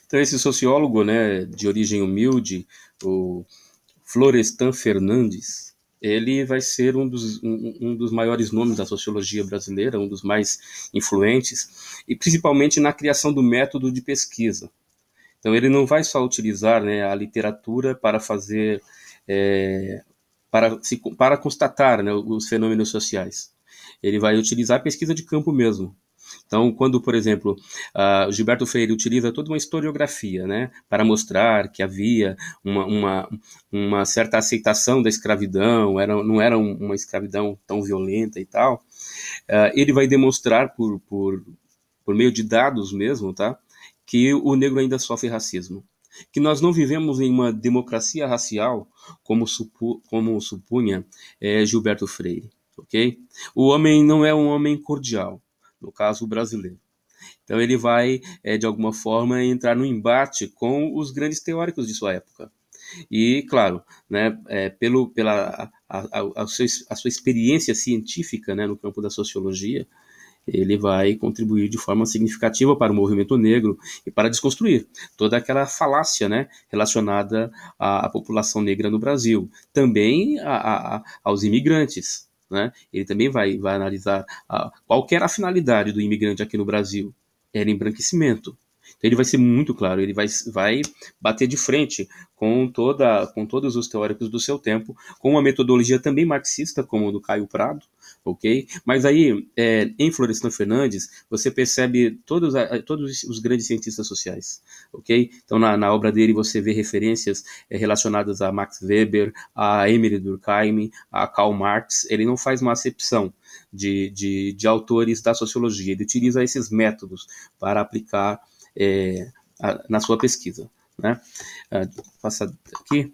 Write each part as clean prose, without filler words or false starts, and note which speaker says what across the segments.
Speaker 1: Então, esse sociólogo, né, de origem humilde, o Florestan Fernandes, ele vai ser um dos maiores nomes da sociologia brasileira, um dos mais influentes, e principalmente na criação do método de pesquisa. Então, ele não vai só utilizar, né, a literatura para fazer, é, para constatar, né, os fenômenos sociais. Ele vai utilizar a pesquisa de campo mesmo. Então, quando, por exemplo, Gilberto Freire utiliza toda uma historiografia, né, para mostrar que havia uma certa aceitação da escravidão, não era uma escravidão tão violenta e tal, ele vai demonstrar por meio de dados mesmo, tá, que o negro ainda sofre racismo. Que nós não vivemos em uma democracia racial como supunha Gilberto Freire, ok? O homem não é um homem cordial, no caso brasileiro. Então ele vai, de alguma forma, entrar no embate com os grandes teóricos de sua época. E, claro, né, pela a sua experiência científica, né, no campo da sociologia, ele vai contribuir de forma significativa para o movimento negro e para desconstruir toda aquela falácia, né, relacionada à população negra no Brasil. Também aos imigrantes. Né? Ele também vai analisar qual era a finalidade do imigrante aqui no Brasil. Era embranquecimento. Então ele vai ser muito claro, ele vai bater de frente com todos os teóricos do seu tempo, com uma metodologia também marxista, como o do Caio Prado, ok? Mas aí, em Florestan Fernandes, você percebe todos os grandes cientistas sociais, ok? Então, na obra dele, você vê referências relacionadas a Max Weber, a Emile Durkheim, a Karl Marx. Ele não faz uma acepção de autores da sociologia, ele utiliza esses métodos para aplicar na sua pesquisa. Né? Passar aqui.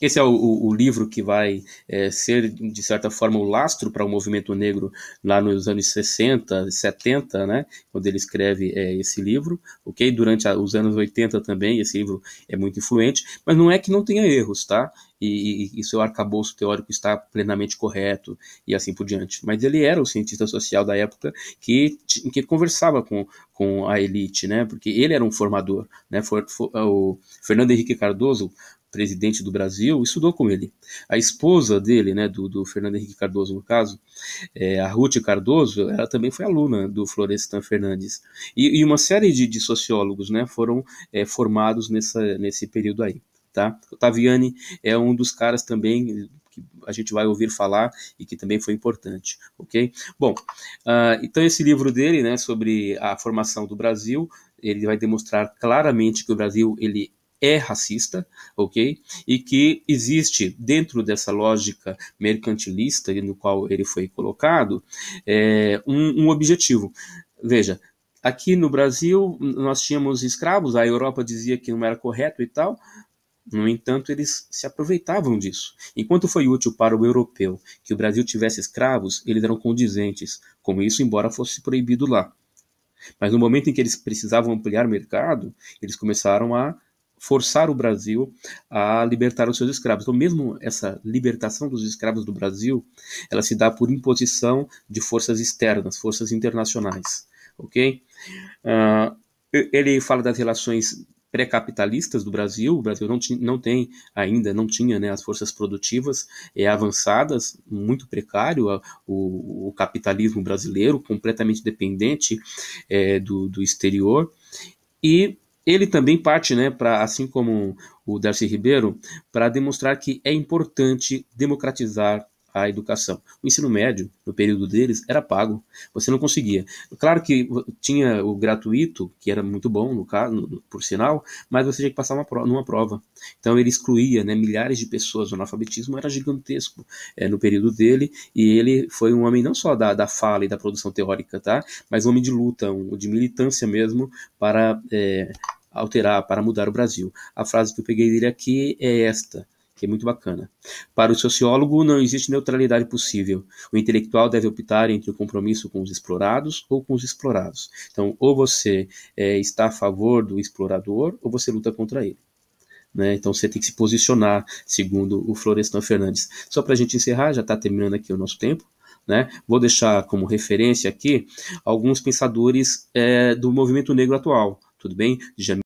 Speaker 1: Esse é o livro que vai ser, de certa forma, o lastro para o movimento negro lá nos anos 60, 70, né? Quando ele escreve esse livro, ok? Durante os anos 80 também, esse livro é muito influente, mas não é que não tenha erros, tá? E seu arcabouço teórico está plenamente correto e assim por diante. Mas ele era o cientista social da época que conversava com a elite, né? Porque ele era um formador, né? O Fernando Henrique Cardoso, presidente do Brasil, estudou com ele. A esposa dele, né, do Fernando Henrique Cardoso, no caso, a Ruth Cardoso, ela também foi aluna do Florestan Fernandes. E uma série de sociólogos, né, foram formados nesse período aí. Tá? O Taviani é um dos caras também que a gente vai ouvir falar e que também foi importante, ok? Bom, então esse livro dele, né, sobre a formação do Brasil, ele vai demonstrar claramente que o Brasil, ele é racista, ok? E que existe, dentro dessa lógica mercantilista no qual ele foi colocado, um objetivo. Veja, aqui no Brasil nós tínhamos escravos, a Europa dizia que não era correto e tal, no entanto, eles se aproveitavam disso. Enquanto foi útil para o europeu que o Brasil tivesse escravos, eles eram condizentes com isso, embora fosse proibido lá. Mas no momento em que eles precisavam ampliar o mercado, eles começaram a forçar o Brasil a libertar os seus escravos. Então, mesmo essa libertação dos escravos do Brasil, ela se dá por imposição de forças externas, forças internacionais, ok? Ele fala das relações pré-capitalistas do Brasil. O Brasil não tinha, né, as forças produtivas avançadas, muito precário o capitalismo brasileiro, completamente dependente do exterior. E ele também parte, né, assim como o Darcy Ribeiro, para demonstrar que é importante democratizar a educação. O ensino médio, no período deles, era pago. Você não conseguia. Claro que tinha o gratuito, que era muito bom, no caso, por sinal, mas você tinha que passar numa prova. Então ele excluía, né, milhares de pessoas. O analfabetismo era gigantesco no período dele, e ele foi um homem não só da fala e da produção teórica, tá? Mas um homem de luta, de militância mesmo, para alterar, para mudar o Brasil. A frase que eu peguei dele aqui é esta, que é muito bacana. Para o sociólogo, não existe neutralidade possível. O intelectual deve optar entre o compromisso com os explorados ou com os explorados. Então, ou você está a favor do explorador, ou você luta contra ele. Né? Então, você tem que se posicionar, segundo o Florestan Fernandes. Só para a gente encerrar, já está terminando aqui o nosso tempo. Né? Vou deixar como referência aqui alguns pensadores do movimento negro atual. Tudo bem?